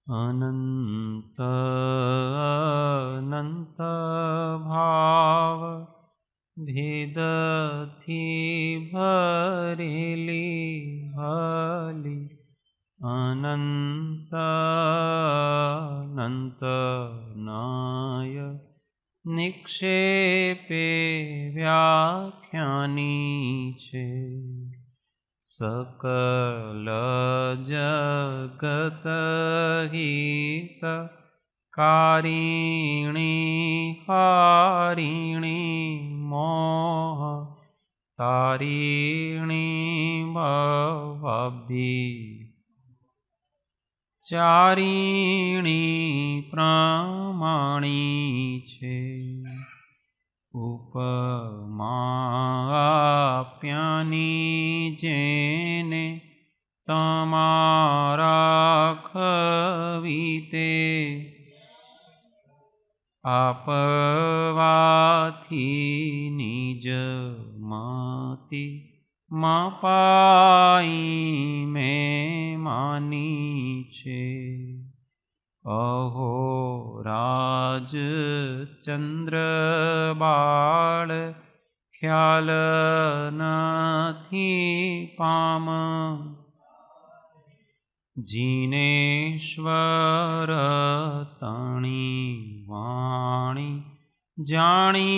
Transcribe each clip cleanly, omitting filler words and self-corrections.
अनंत अनंत भाव भेदथी भरेली भली अनंत अनंत नाय निक्षेपे व्याख्यानी छे। सकल जगत हित कारिणी हारिणी मोह तारिणी भवाब्धि चारिणी प्रमाणी छे। उपमा आप्यानी जेने तमारा खवीते आपवाथी निज मति मपाई में मानी छे। अहो राज चंद्र बाळ ख्याल नथी पाम जिनेश्वर तणी वाणी जाणी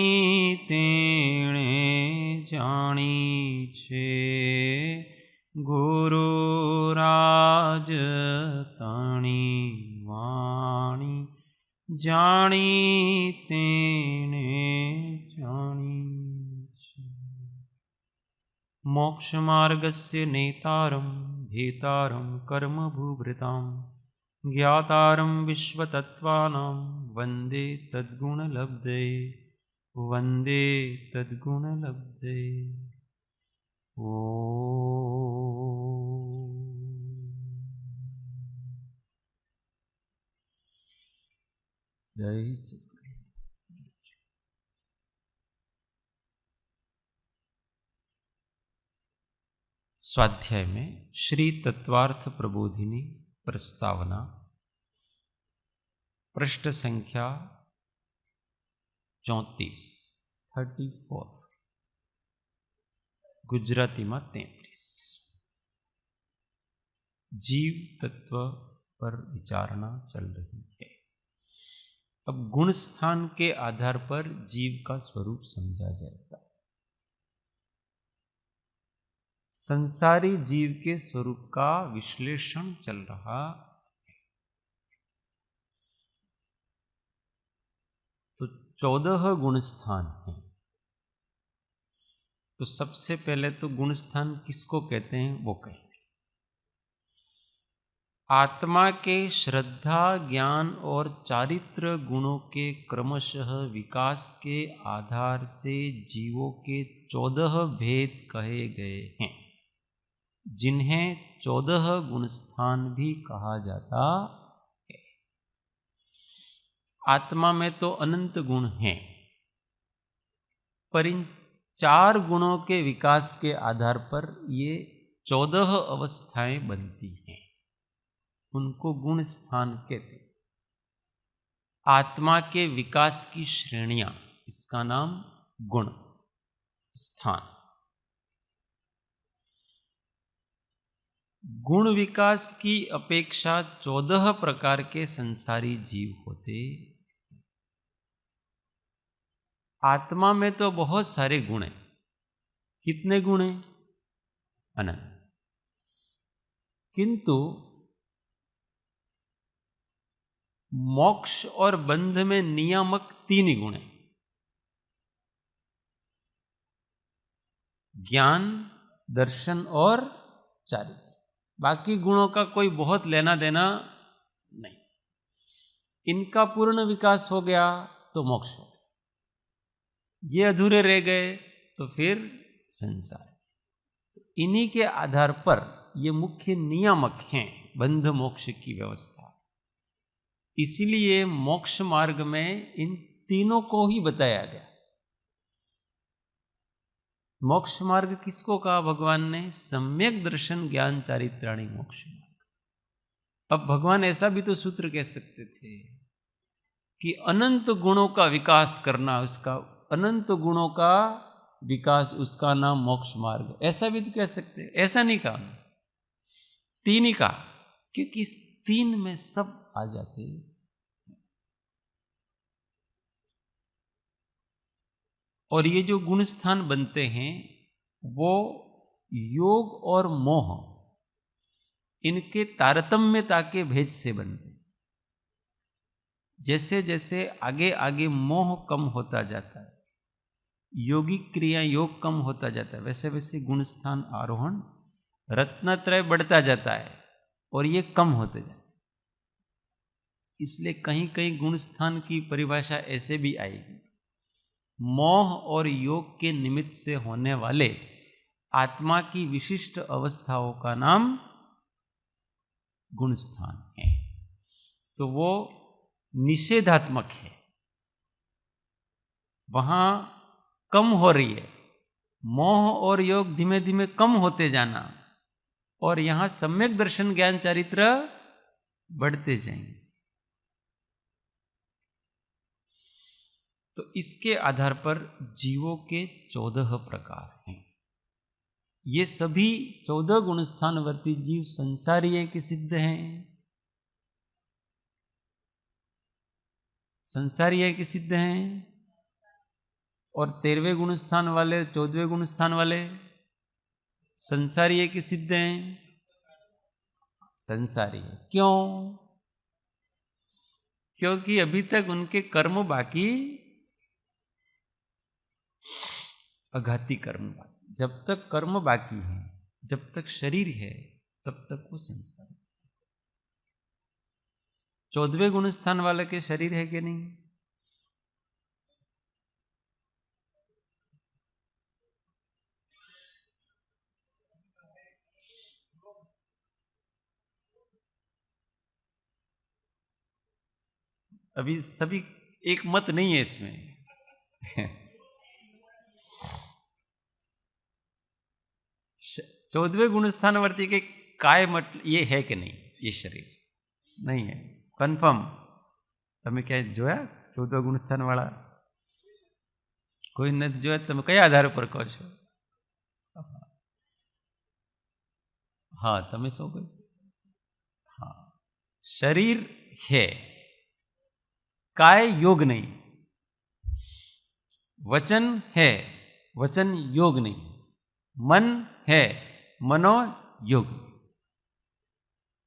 तेणे जाणी छे। गुरु राज तणी वाणी जाणी तेणे जाणी छे। मोक्ष मार्गस्य नेतारं भेतारं कर्मभूभृतां ज्ञातारं विश्वतत्त्वानां वन्दे तद्गुणलब्धये वन्दे तद्गुणलब्धये। ओ जय श्री स्वाध्याय में श्री तत्वार्थ प्रबोधिनी प्रस्तावना पृष्ठ संख्या 34 गुजराती में 33 जीव तत्व पर विचारणा चल रही है। अब गुण स्थान के आधार पर जीव का स्वरूप समझा जाएगा। संसारी जीव के स्वरूप का विश्लेषण चल रहा है। तो 14 गुण स्थान हैं। तो सबसे पहले तो गुण स्थान किसको कहते हैं वो कहें। आत्मा के श्रद्धा ज्ञान और चारित्र गुणों के क्रमशः विकास के आधार से जीवों के 14 भेद कहे गए हैं, जिन्हें 14 गुण स्थान भी कहा जाता है। आत्मा में तो अनंत गुण हैं, पर इन 4 गुणों के विकास के आधार पर ये 14 अवस्थाएं बनती हैं, उनको गुण स्थान कहते हैं। आत्मा के विकास की श्रेणियां, इसका नाम गुण स्थान। गुण विकास की अपेक्षा 14 प्रकार के संसारी जीव होते। आत्मा में तो बहुत सारे गुण हैं। कितने गुण हैं? अनंत। किंतु मोक्ष और बंध में नियामक 3 ही गुण हैं। ज्ञान, दर्शन और चारित्र। बाकी गुणों का कोई बहुत लेना देना नहीं। इनका पूर्ण विकास हो गया तो मोक्ष हो गया, ये अधूरे रह गए तो फिर संसार। इन्हीं के आधार पर ये मुख्य नियामक हैं बंध मोक्ष की व्यवस्था। इसीलिए मोक्ष मार्ग में इन तीनों को ही बताया गया। मोक्ष मार्ग किसको कहा भगवान ने? सम्यक दर्शन ज्ञान चारित्राणी मोक्ष मार्ग। अब भगवान ऐसा भी तो सूत्र कह सकते थे कि अनंत गुणों का विकास करना, उसका अनंत गुणों का विकास, उसका नाम मोक्ष मार्ग, ऐसा भी तो कह सकते। ऐसा नहीं कहा, तीन ही कहा, क्योंकि इस तीन में सब आ जाते। और ये जो गुण स्थान बनते हैं वो योग और मोह, इनके तारतम्यता के भेद से बनते। जैसे जैसे आगे आगे मोह कम होता जाता है, योगिक क्रिया योग कम होता जाता है, वैसे वैसे गुण स्थान आरोहण रत्नत्रय बढ़ता जाता है और ये कम होते जाते। इसलिए कहीं कहीं गुण स्थान की परिभाषा ऐसे भी आएगी, मोह और योग के निमित्त से होने वाले आत्मा की विशिष्ट अवस्थाओं का नाम गुण स्थान है। तो वो निषेधात्मक है, वहां कम हो रही है, मोह और योग धीमे धीमे कम होते जाना, और यहां सम्यक दर्शन ज्ञान चारित्र बढ़ते जाएंगे। तो इसके आधार पर जीवों के 14 प्रकार हैं। ये सभी 14 गुणस्थानवर्ती जीव संसारी हैं कि सिद्ध हैं? संसारी है कि सिद्ध हैं? और 13वें गुणस्थान वाले, 14वें गुणस्थान वाले संसारी है कि सिद्ध हैं? संसारी है। क्यों? क्योंकि अभी तक उनके कर्म बाकी, अघाती कर्म बाकी। जब तक कर्म बाकी है, जब तक शरीर है, तब तक वो संसार। 14वें गुणस्थान वाले के शरीर है कि नहीं? अभी सभी एक मत नहीं है इसमें। 14वें गुणस्थानवर्ती के काय मत ये है कि नहीं? ये शरीर नहीं है, कन्फर्म। તમે क्या જોયા 14 ગુણસ્થાન વાળા? કોઈ નથી જોયા? તમે કયા આધાર પર કહો છો? हाँ, તમે શું કહો? हाँ, शरीर है, काय योग नहीं, वचन है, वचन योग नहीं, मन है, मनो योग।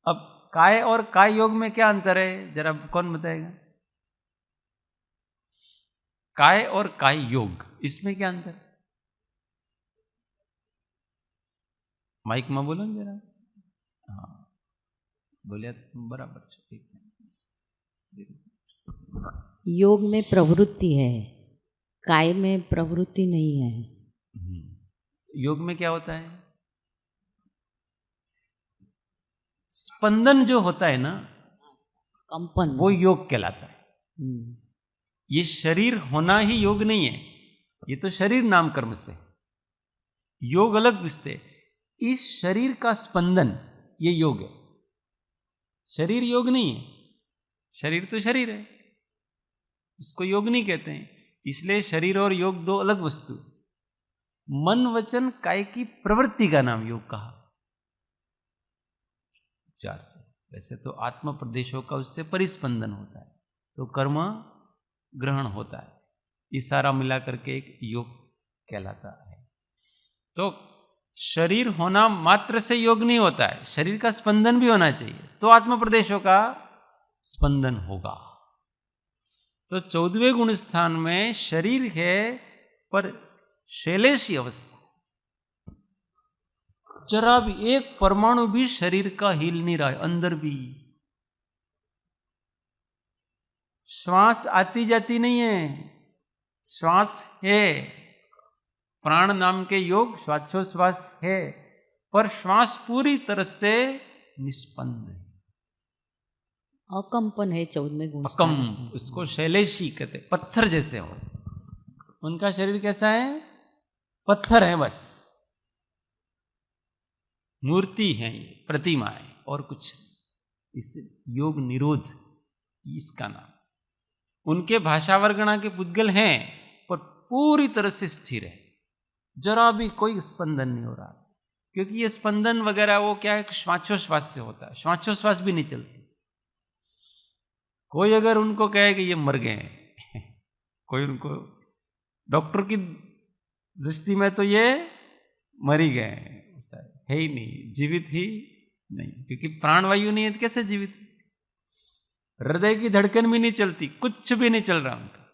अब काय और काय योग में क्या अंतर है, जरा कौन बताएगा? काय और काय योग, इसमें क्या अंतर? माइक में बोलो ना जरा। हाँ, बोलिए बराबर। योग में प्रवृत्ति है, काय में प्रवृत्ति नहीं है। योग में क्या होता है? स्पंदन जो होता है ना, कंपन, वो योग कहलाता है। ये शरीर होना ही योग नहीं है, ये तो शरीर नाम कर्म से, योग अलग विषय। इस शरीर का स्पंदन ये योग है, शरीर योग नहीं है। शरीर तो शरीर है, इसको योग नहीं कहते हैं। इसलिए शरीर और योग दो अलग वस्तु। मन वचन काय की प्रवृत्ति का नाम योग कहा विचार से। वैसे तो आत्म प्रदेशों का उससे परिस्पंदन होता है, तो कर्म ग्रहण होता है। ये सारा मिलाकर के एक योग कहलाता है। तो शरीर होना मात्र से योग नहीं होता है, शरीर का स्पंदन भी होना चाहिए, तो आत्म प्रदेशों का स्पंदन होगा। तो 14वें गुण स्थान में शरीर है, पर शैलेशी अवस्था, जरा भी एक परमाणु भी शरीर का हिल नहीं रहा है, अंदर भी श्वास आती जाती नहीं है, श्वास है, प्राण नाम के योग श्वासोश्वास है, पर श्वास पूरी तरह से निष्पन्न है। अकम्पन है 14वें गुण अकम, स्थान। उसको शैलेशी कहते, पत्थर जैसे हो। उनका शरीर कैसा है? पत्थर है बस, मूर्ति है, ये प्रतिमा है और कुछ। इस योग निरोध इसका नाम। उनके भाषा वर्गणा के पुद्गल हैं पर पूरी तरह से स्थिर है, जरा भी कोई स्पंदन नहीं हो रहा, क्योंकि ये स्पंदन वगैरह वो क्या है, श्वासोश्वास से होता है, श्वासोश्वास भी नहीं चलती। कोई अगर उनको कहे कि ये मर गए हैं, कोई उनको डॉक्टर की दृष्टि में तो ये मर ही गए हैं, है ही नहीं, जीवित ही नहीं, क्योंकि प्राणवायु नहीं है तो कैसे जीवित? हृदय की धड़कन भी नहीं चलती, कुछ भी नहीं चल रहा उनका,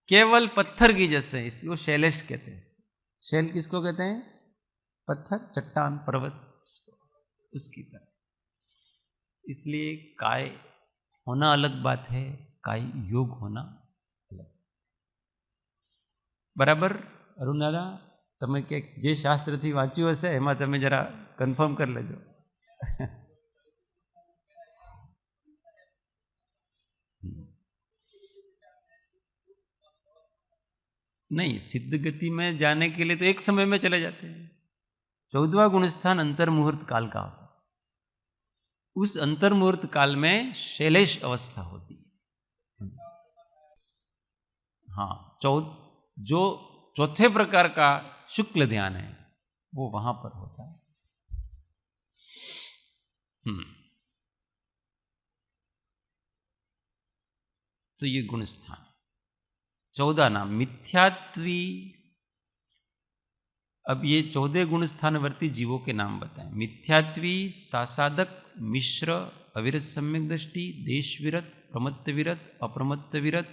केवल पत्थर की जैसे। इसको शैलेश कहते हैं। शैल किसको कहते हैं? पत्थर, चट्टान, पर्वत, उसकी तरह। इसलिए काय होना अलग बात है, काय योग होना अलग। बराबर अरुण दादा, તમે કે જે શાસ્ત્રથી વાંચ્યું હશે એમાં તમે જરા કન્ફર્મ કરી લેજો. नहीं, सिद्ध गति में जाने के लिए तो एक समय में चले जाते हैं। 14वां गुण स्थान अंतर मुहूर्त काल का होता है। उस अंतर मुहूर्त काल में शैलेश अवस्था होती है। हाँ, जो चौथे प्रकार का शुक्ल ध्यान है वो वहां पर होता है। तो ये गुण स्थान 14 नाम मिथ्यात्वी। अब ये 14 गुण स्थान वर्ती जीवों के नाम बताएं। मिथ्यात्वी, सासादक, मिश्र, अविरत सम्यक दृष्टि, देश विरत, प्रमत्त विरत, अप्रमत्त विरत,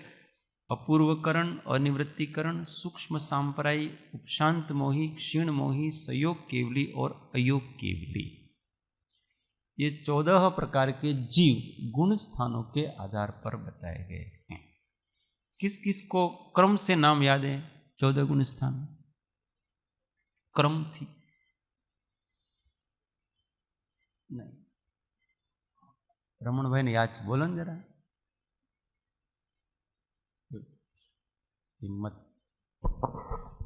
अपूर्वकरण, अनिवृत्तिकरण, सूक्ष्म सांपराई, उपशांत मोही, क्षीण मोही, संयोग केवली और अयोग केवली। ये 14 प्रकार के जीव गुण स्थानों के आधार पर बताए गए हैं। किस किस को क्रम से नाम याद है? 14 गुण स्थान क्रम थी नहीं? रमण भाई ने याद बोलो न जरा, हिम्मत।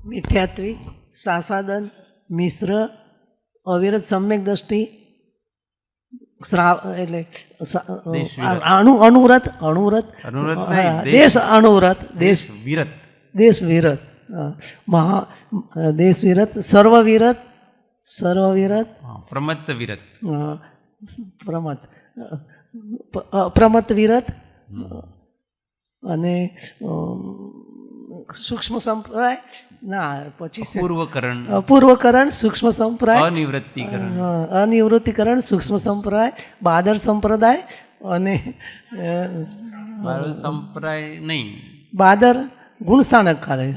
मिथ्यात्वी, सासादन, मिश्र, अविरत सम्यक दृष्टि, श्राव એટલે અણુવ્રત દેશ અણુવ્રત દેશ વિરત મહા દેશ વિરત સર્વવિરત પ્રમત્ત વિરત અપ્રમત્ત વિરત અને सूक्ष्म संप्राय ना પછી પૂર્વકરણ सूक्ष्म संप्राय અનિવૃત્તિકરણ सूक्ष्म संप्राय બાદર સંપ્રદાય અને संप्राय नहीं બાદર ગુણસ્થાનક કાલે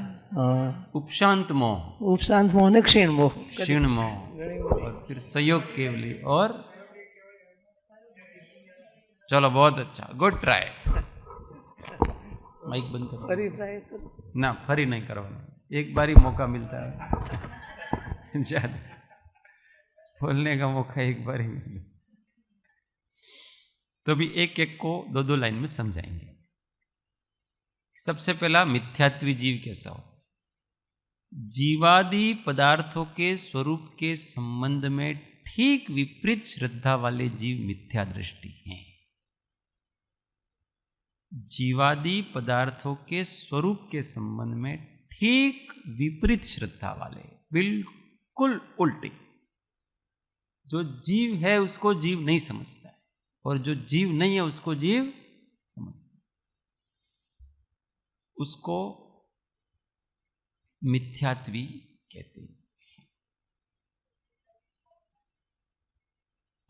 उपशांत मोह ने क्षीण मोह और फिर संयोग केवली और चलो बहुत अच्छा, गुड ट्राई। माइक बंद करो। फरी ट्राई करो ना, फरी नहीं करवाना, एक बार ही मौका मिलता है ज्यादा बोलने का मौका एक बार ही मिले, तो भी एक एक को दो दो लाइन में समझाएंगे। सबसे पहला मिथ्यात्वी जीव कैसा हो? जीवादि पदार्थों के स्वरूप के संबंध में ठीक विपरीत श्रद्धा वाले जीव मिथ्या दृष्टि हैं। जीवादि पदार्थों के स्वरूप के संबंध में ठीक विपरीत श्रद्धा वाले, बिल्कुल उल्टी। जो जीव है उसको जीव नहीं समझता है और जो जीव नहीं है उसको जीव समझता है, उसको मिथ्यात्वी कहते हैं।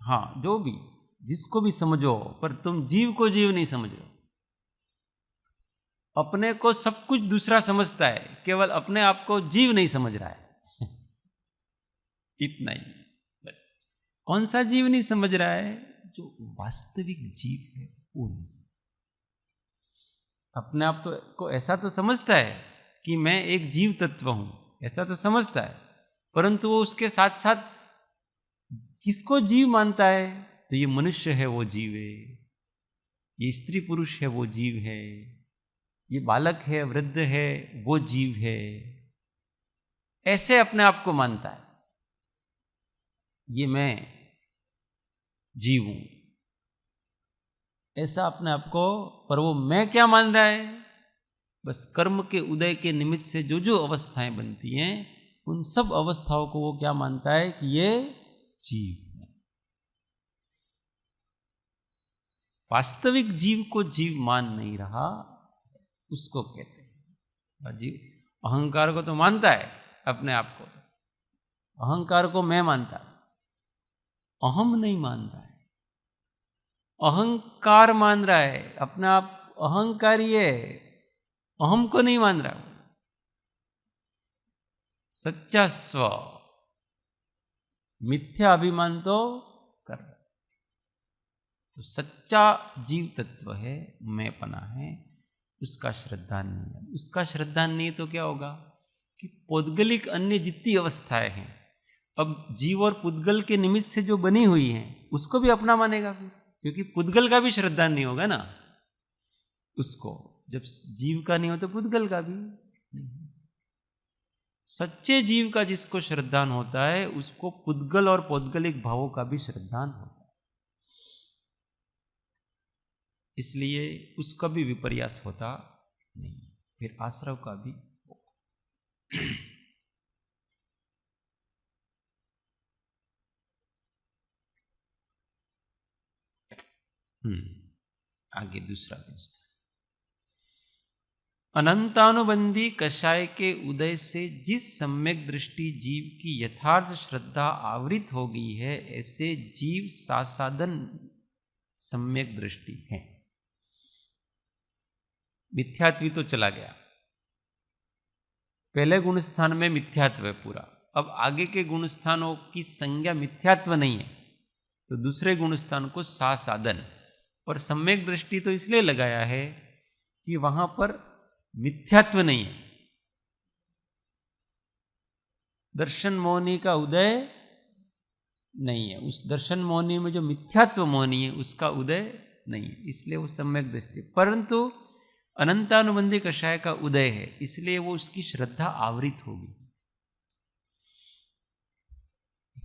हाँ, जो भी जिसको भी समझो, पर तुम जीव को जीव नहीं समझ रहे हो। अपने को सब कुछ दूसरा समझता है, केवल अपने आप को जीव नहीं समझ रहा है इतना ही बस। कौन सा जीव नहीं समझ रहा है? जो वास्तविक जीव है वो नहीं समझ। अपने आप को ऐसा तो समझता है कि मैं एक जीव तत्व हूं, ऐसा तो समझता है, परंतु वो उसके साथ साथ किसको जीव मानता है? तो ये मनुष्य है वो जीव है, ये स्त्री पुरुष है वो जीव है, ये बालक है वृद्ध है वो जीव है, ऐसे अपने आप को मानता है। ये मैं जीव हूं, ऐसा अपने आप को। पर वो मैं क्या मान रहा है? बस कर्म के उदय के निमित्त से जो जो अवस्थाएं बनती हैं, उन सब अवस्थाओं को वो क्या मानता है कि ये जीव है। वास्तविक जीव को जीव मान नहीं रहा, उसको कहते हैं जीव। अहंकार को तो मानता है अपने आप को, अहंकार को मैं मानता है, अहम नहीं मान रहा है, अहंकार मान रहा है अपने आप, अहंकारी है, अहम को नहीं मान रहा। सच्चा स्व, मिथ्या अभिमान तो कर रहा। तो सच्चा जीव तत्व है, मैंपना है, उसका श्रद्धान नहीं है। उसका श्रद्धान नहीं तो क्या होगा कि पौद्गलिक अन्य जितनी अवस्थाएं हैं, अब जीव और पुद्गल के निमित्त से जो बनी हुई हैं, उसको भी अपना मानेगा फिर, क्योंकि पुद्गल का भी श्रद्धान नहीं होगा ना उसको। जब जीव का नहीं हो तो पुद्गल का भी नहीं। सच्चे जीव का जिसको श्रद्धान होता है, उसको पुद्गल और पौद्गलिक भावों का भी श्रद्धान होता है। इसलिए उसका भी विपर्यास होता नहीं, फिर आश्रव का भी होगा। आगे दूसरा पूछता, अनंतानुबंधी कषाय के उदय से जिस सम्यक दृष्टि जीव की यथार्थ श्रद्धा आवृत हो गई है, ऐसे जीव सासाधन सम्यक दृष्टि है। मिथ्यात्व तो चला गया, पहले गुण स्थान में मिथ्यात्व है पूरा। अब आगे के गुण स्थानों की संज्ञा मिथ्यात्व नहीं है, तो दूसरे गुण स्थान को सासाधन और सम्यक दृष्टि तो इसलिए लगाया है कि वहां पर मिथ्यात्व नहीं है। दर्शन मोहनी का उदय नहीं है, उस दर्शन मोहनी में जो मिथ्यात्व मोहनी है उसका उदय नहीं है, इसलिए वो सम्यक दृष्टि। परंतु अनंतानुबंधी कषाय का उदय है, इसलिए वो उसकी श्रद्धा आवृत होगी।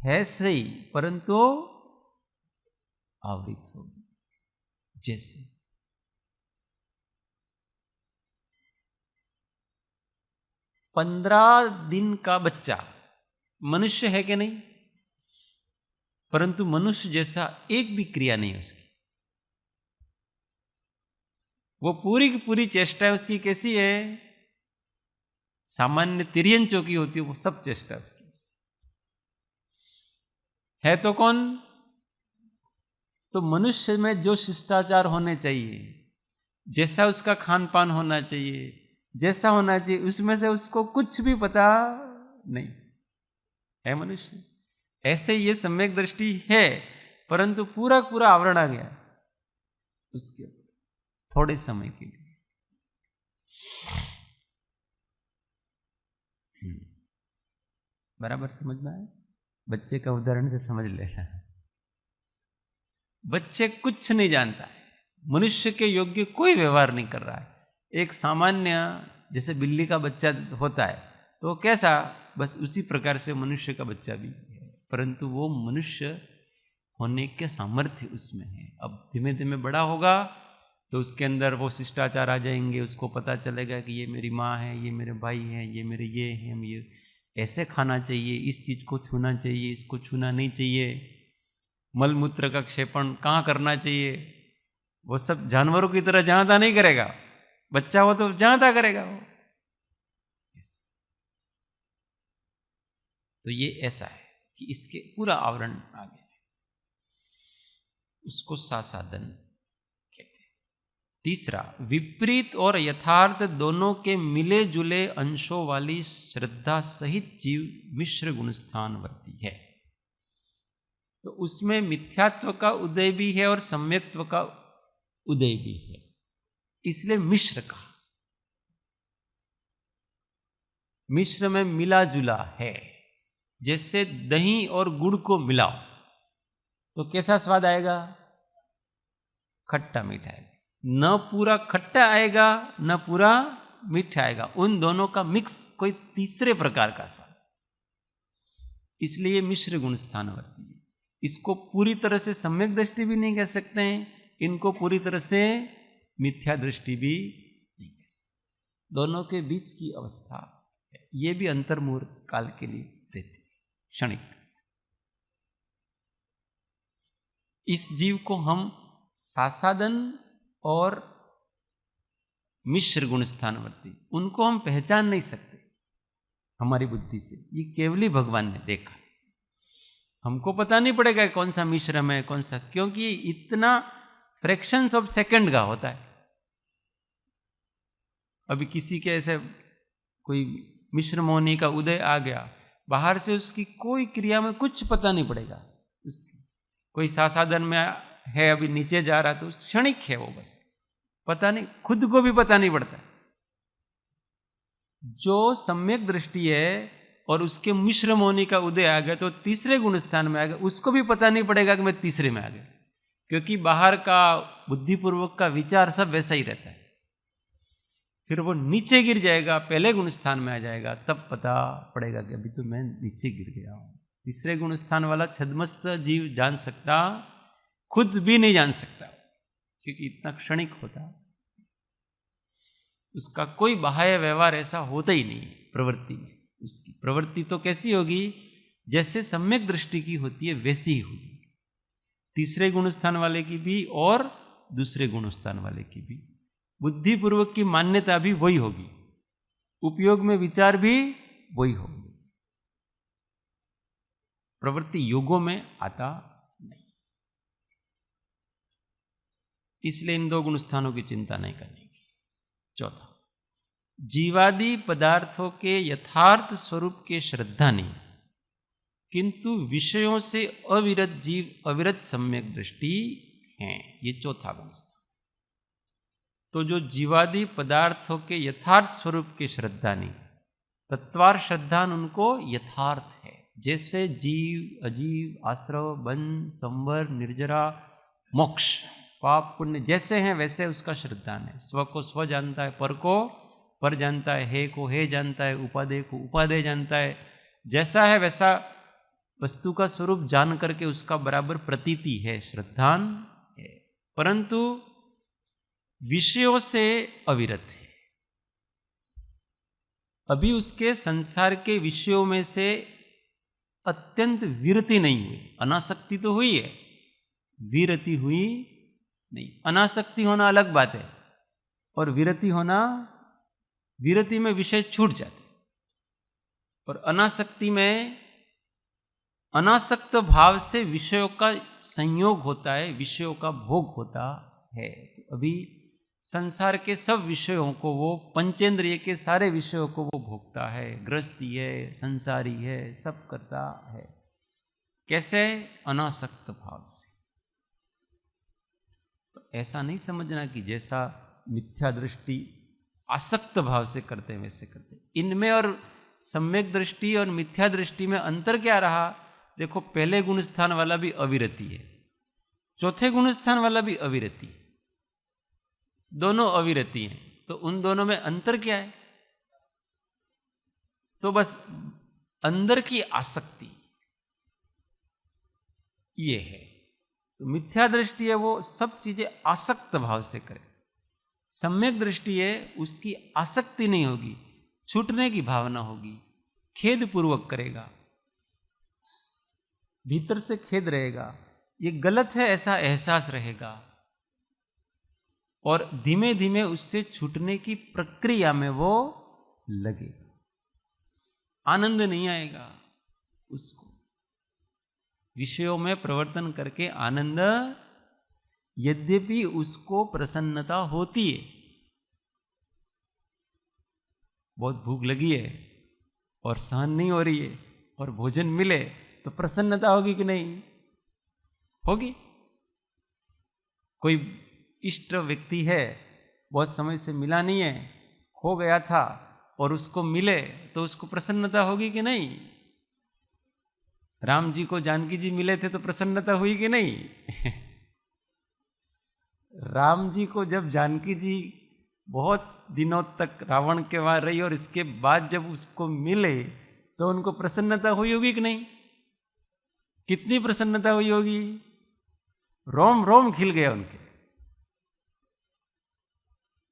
है सही, परंतु आवृत होगी। जैसे 15 दिन का बच्चा मनुष्य है कि नहीं, परंतु मनुष्य जैसा एक भी क्रिया नहीं है उसकी। वो पूरी की पूरी चेष्टा उसकी कैसी है? सामान्य तिर्यंचों की होती है, वो सब चेष्टा उसकी है। तो कौन? तो मनुष्य में जो शिष्टाचार होने चाहिए, जैसा उसका खान पान होना चाहिए, जैसा होना चाहिए, उसमें से उसको कुछ भी पता नहीं है मनुष्य। ऐसे ये सम्यक दृष्टि है, परंतु पूरा पूरा आवरण आ गया उसके थोड़े समय के लिए। बराबर समझ में आया? बच्चे का उदाहरण से समझ लेना। बच्चे कुछ नहीं जानता है, मनुष्य के योग्य कोई व्यवहार नहीं कर रहा है। एक सामान्य जैसे बिल्ली का बच्चा होता है तो कैसा, बस उसी प्रकार से मनुष्य का बच्चा भी है, परंतु वो मनुष्य होने के सामर्थ्य उसमें है। अब धीमे धीमे बड़ा होगा तो उसके अंदर वो शिष्टाचार आ जाएंगे, उसको पता चलेगा कि ये मेरी माँ है, ये मेरे भाई हैं, ये मेरे ये हैं, ये ऐसे खाना चाहिए, इस चीज़ को छूना चाहिए, इसको छूना नहीं चाहिए, मल मूत्र का क्षेपण कहाँ करना चाहिए, वो सब जानवरों की तरह जहाँ नहीं करेगा। बच्चा हो तो जहाँ करेगा वो। तो ये ऐसा है कि इसके पूरा आवरण आ गया है, उसको सासाधन कहते हैं। तीसरा, विपरीत और यथार्थ दोनों के मिले जुले अंशों वाली श्रद्धा सहित जीव मिश्र गुणस्थानवर्ती है। तो उसमें मिथ्यात्व का उदय भी है और सम्यक्त्व का उदय भी है, इसलिए मिश्र कहा। मिश्र में मिला जुला है, जैसे दही और गुड़ को मिलाओ तो कैसा स्वाद आएगा? खट्टा मीठा आएगा। न पूरा खट्टा आएगा न पूरा मीठा आएगा, उन दोनों का मिक्स कोई तीसरे प्रकार का स्वाद। इसलिए मिश्र गुण स्थानवर्ती है। इसको पूरी तरह से सम्यक दृष्टि भी नहीं कह सकते हैं, इनको पूरी तरह से मिथ्या दृष्टि भी नहीं कह सकते। दोनों के बीच की अवस्था है। ये भी अंतर्मुहूर्त काल के लिए रहती है, क्षणिक। इस जीव को हम सासादन और मिश्र गुण स्थानवर्ती, उनको हम पहचान नहीं सकते हमारी बुद्धि से। ये केवली भगवान ने देखा। हमको पता नहीं पड़ेगा कौन सा मिश्रम है कौन सा, क्योंकि इतना फ्रैक्शंस ऑफ सेकंड का होता है। अभी किसी के ऐसे कोई मिश्र मोहनी का उदय आ गया, बाहर से उसकी कोई क्रिया में कुछ पता नहीं पड़ेगा उसकी। कोई सासादन में है, अभी नीचे जा रहा, तो क्षणिक है वो, बस पता नहीं, खुद को भी पता नहीं पड़ता। जो सम्यक दृष्टि है और उसके मिश्र मोहनी का उदय आ गया तो तीसरे गुण स्थान में आ गया, उसको भी पता नहीं पड़ेगा कि मैं तीसरे में आ गया, क्योंकि बाहर का बुद्धिपूर्वक का विचार सब वैसा ही रहता है। फिर वो नीचे गिर जाएगा, पहले गुण स्थान में आ जाएगा, तब पता पड़ेगा कि अभी तो मैं नीचे गिर गया हूं। तीसरे गुण स्थान वाला छद्मस्त जीव जान सकता, खुद भी नहीं जान सकता, क्योंकि इतना क्षणिक होता, उसका कोई बाह्य व्यवहार ऐसा होता ही नहीं। प्रवृत्ति में उसकी प्रवृत्ति तो कैसी होगी? जैसे सम्यक दृष्टि की होती है वैसी ही होगी, तीसरे गुण स्थान वाले की भी और दूसरे गुण स्थान वाले की भी। बुद्धिपूर्वक की मान्यता भी वही होगी, उपयोग में विचार भी वही होगी। प्रवृत्ति योगों में आता नहीं। इसलिए इन दो गुण स्थानों की चिंता नहीं करनी। चौथा, जीवादि पदार्थों के यथार्थ स्वरूप के श्रद्धा नहीं, किंतु विषयों से अविरत जीव अविरत सम्यक दृष्टि है। ये चौथा गुण स्थान। तो जो जीवादि पदार्थों के यथार्थ स्वरूप के श्रद्धा नहीं, तत्वार श्रद्धा उनको यथार्थ है। जैसे जीव अजीव आश्रव बंध संवर निर्जरा मोक्ष पाप पुण्य जैसे हैं वैसे उसका श्रद्धान है। स्व को स्व जानता है, पर को पर जानता है, हे को हे जानता है, उपादेय को उपादेय जानता है। जैसा है वैसा वस्तु का स्वरूप जान करके उसका बराबर प्रतीति है, श्रद्धान है, परंतु विषयों से अविरत है। अभी उसके संसार के विषयों में से अत्यंत विरति नहीं हुई। अनासक्ति तो हुई है, विरति हुई नहीं। अनासक्ति होना अलग बात है, और विरति होना, विरति में विषय छूट जाते, और अनासक्ति में अनासक्त भाव से विषयों का संयोग होता है, विषयों का भोग होता है। तो अभी संसार के सब विषयों को वो, पंचेंद्रिय के सारे विषयों को वो भोगता है, गृहस्थी है, संसारी है, सब करता है। कैसे? अनासक्त भाव से। तो ऐसा नहीं समझना कि जैसा मिथ्या दृष्टि आसक्त भाव से करते हैं वैसे करते। इनमें और सम्यक दृष्टि और मिथ्या दृष्टि में अंतर क्या रहा? देखो, पहले गुण स्थान वाला भी अविरति है, चौथे गुण स्थान वाला भी अविरति है, दोनों अविरति हैं। तो उन दोनों में अंतर क्या है? तो बस अंदर की आसक्ति ये है। तो मिथ्या दृष्टि है वो सब चीजें आसक्त भाव से करे, सम्यक दृष्टि है उसकी आसक्ति नहीं होगी, छूटने की भावना होगी, खेद पूर्वक करेगा, भीतर से खेद रहेगा, ये गलत है ऐसा एहसास रहेगा, और धीमे धीमे उससे छूटने की प्रक्रिया में वो लगेगा। आनंद नहीं आएगा उसको, विषयों में प्रवर्तन करके आनंद, यद्यपि उसको प्रसन्नता होती है। बहुत भूख लगी है और सहन नहीं हो रही है और भोजन मिले तो प्रसन्नता होगी कि नहीं? होगी। कोई इष्ट व्यक्ति है, बहुत समय से मिला नहीं है, खो गया था, और उसको मिले तो उसको प्रसन्नता होगी कि नहीं? राम जी को जानकी जी मिले थे तो प्रसन्नता हुई कि नहीं? राम जी को जब जानकी जी बहुत दिनों तक रावण के वहां रही और इसके बाद जब उसको मिले तो उनको प्रसन्नता हुई होगी कि नहीं? कितनी प्रसन्नता हुई होगी? रोम रोम खिल गए उनके।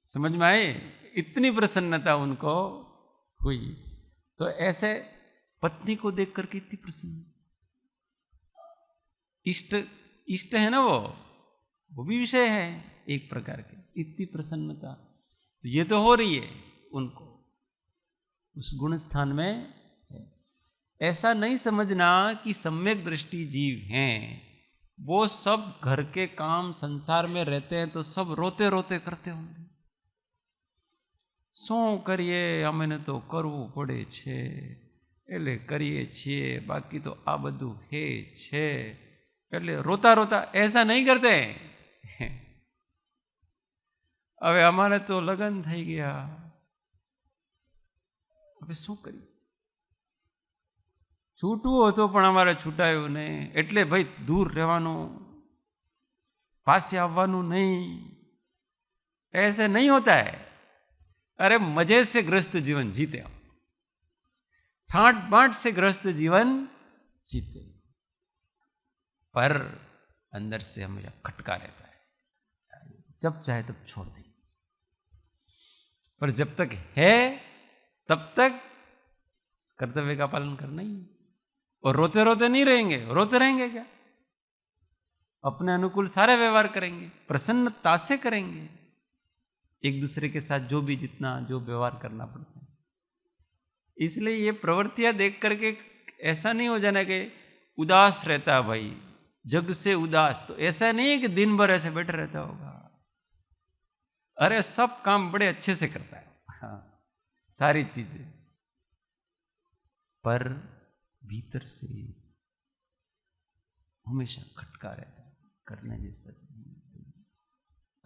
समझ में आए? इतनी प्रसन्नता उनको हुई। तो ऐसे पत्नी को देख करके इतनी प्रसन्न, इष्ट है ना, वो भी विषय है एक प्रकार के, इतनी प्रसन्नता तो ये तो हो रही है उनको उस गुण स्थान में है। ऐसा नहीं समझना कि सम्यक दृष्टि जीव हैं, वो सब घर के काम संसार में रहते हैं तो सब रोते रोते करते होंगे, શું કરીએ અમને તો કરવું પડે છે એટલે કરીએ છીએ, બાકી તો આ બધું હે છે એટલે રોતા રોતા ऐसा नहीं करते। હવે અમારે તો લગ્ન થઈ ગયા, હવે શું કરીએ? છૂટવું હતું પણ અમારે છૂટાયું નહીં, એટલે ભાઈ દૂર રહેવાનું, પાસે આવવાનું નહીં। ऐसे नहीं होता है। अरे मजे से गृहस्थ जीवन जीते हो, ठाट बाट से गृहस्थ जीवन जीते, पर अंदर से हमेशा खटका रहता है, जब चाहे तब छोड़ देंगे। पर जब तक है तब तक कर्तव्य का पालन करना ही है। और रोते रोते नहीं रहेंगे, रोते रहेंगे क्या? अपने अनुकूल सारे व्यवहार करेंगे, प्रसन्नता से करेंगे, एक दूसरे के साथ जो भी जितना जो व्यवहार करना पड़ता है। इसलिए ये प्रवृत्तियां देख करके ऐसा नहीं हो जाना कि उदास रहता है भाई, जग से उदास, तो ऐसा नहीं है कि दिन भर ऐसे बैठे रहता होगा। अरे सब काम बड़े अच्छे से करता है, हाँ, सारी चीजें, पर भीतर से हमेशा खटका रहता है, करने जैसा।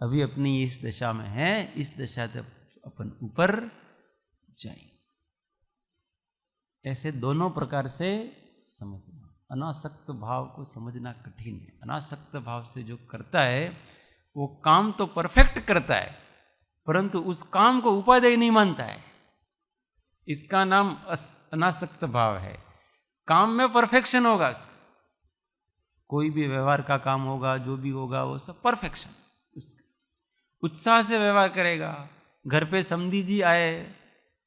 अभी अपनी इस दशा में है, इस दशा से अपन ऊपर जाएंगे। ऐसे दोनों प्रकार से समझना। अनासक्त भाव को समझना कठिन है। अनासक्त भाव से जो करता है वो काम तो परफेक्ट करता है, परंतु उस काम को उपादेय नहीं मानता है। इसका नाम अनासक्त भाव है। काम में परफेक्शन होगा उसका, कोई भी व्यवहार का काम होगा, जो भी होगा वो सब परफेक्शन, उत्साह से व्यवहार करेगा। घर पे समधी जी आए,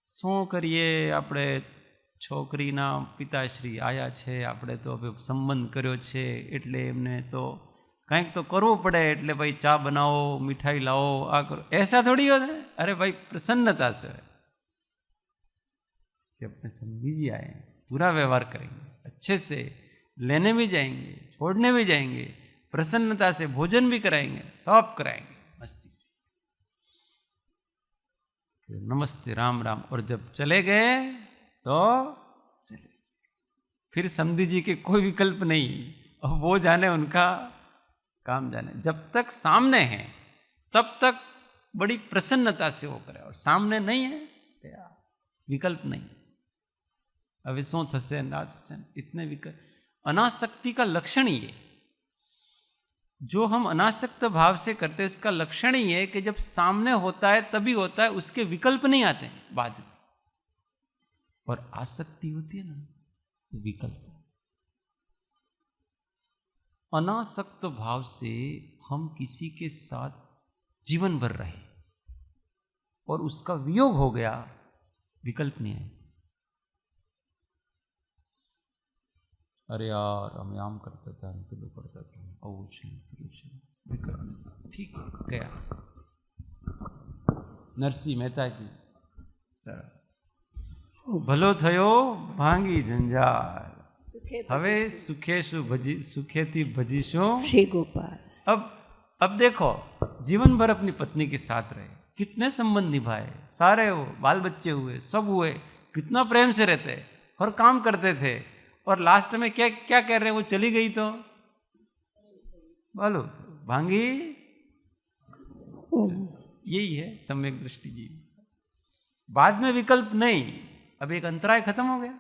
શું કરીએ આપણે, છોકરીના પિતાશ્રી આયા છે, આપણે તો હવે સંબંધ કર્યો છે એટલે એમને તો કંઈક તો કરવું પડે, એટલે ભાઈ ચા બનાવો, મીઠાઈ લાવો, આ કરો, ऐसा थोड़ी होता है। अरे भाई प्रसन्नता से कि अपने समधी जी आए, पूरा व्यवहार करेंगे, अच्छे से लेने भी जाएंगे, छोड़ने भी जाएंगे, प्रसन्नता से भोजन भी कराएंगे, सब कराएंगे मस्ती से, नमस्ते राम राम। और जब चले गए तो चले, फिर समधी जी के कोई विकल्प नहीं, और वो जाने उनका काम जाने। जब तक सामने है तब तक बड़ी प्रसन्नता से वो करे, और सामने नहीं है विकल्प नहीं, अभी शू थसे ना थसे, इतने विकल्प। अनासक्ति का लक्षण ही है, जो हम अनासक्त भाव से करते हैं उसका लक्षण ही है कि जब सामने होता है तभी होता है, उसके विकल्प नहीं आते हैं बाद में। और आसक्ति होती है ना तो विकल्प। अनासक्त भाव से हम किसी के साथ जीवन भर रहे और उसका वियोग हो गया, विकल्प नहीं है। अरे यार हम आम करता था, हम पेલું करता था, આવું છે પેલું છે, વિકલ્પ नहीं, ठीक है गया। नरसिंह मेहता की ભલો થયો ભાંગી જંજાળ, હવે સુખેશું ભજી, સુખેથી ભજીશું श्री गोपाल। अब देखो, जीवन भर अपनी पत्नी के साथ रहे, कितने संबंध निभाए, सारे वो बाल बच्चे हुए, सब हुए, कितना प्रेम से रहते, हर काम करते थे, और लास्ट में क्या क्या कह रहे हैं, वो चली गई तो बोलो भांगी। यही है सम्यक दृष्टि जी। बाद में विकल्प नहीं, अब एक अंतराय खत्म हो गया,